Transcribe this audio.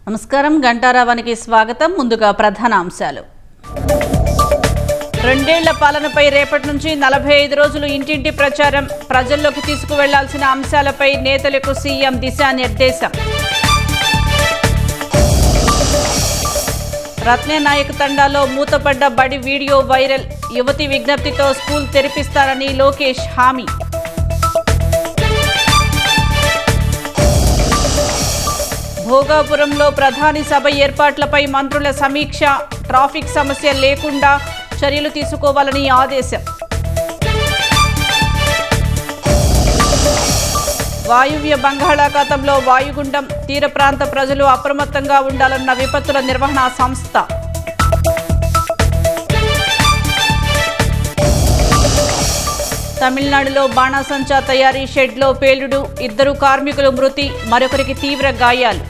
నమస్కారం, గంటారావానికి స్వాగతం. ముందుగా ప్రధాన అంశాలు. 2 ఏళ్ల పాలనపై రేపటి నుంచి 45 రోజులు ఇంటింటి ప్రచారం. ప్రజల్లోకి తీసుకువెళ్లాల్సిన అంశాలపై నేతలకు సీఎం దిశానిర్దేశం. రత్ననాయక్ తండాలో మూతపడ్డ బడి వీడియో వైరల్. యువతి విజ్ఞప్తితో స్కూల్ తెరిపిస్తారని లోకేష్ హామీ. భోగాపురంలో ప్రధాని సభ ఏర్పాట్లపై మంత్రుల సమీక్ష. ట్రాఫిక్ సమస్య లేకుండా చర్యలు తీసుకోవాలని ఆదేశం. వాయువ్య బంగాళాఖాతంలో వాయుగుండం. తీర ప్రాంత ప్రజలు అప్రమత్తంగా ఉండాలన్న విపత్తుల నిర్వహణ సంస్థ. తమిళనాడులో బాణాసంచా తయారీ షెడ్లో పేలుడు. 2 కార్మికులు మృతి, మరొకరికి తీవ్ర గాయాలు.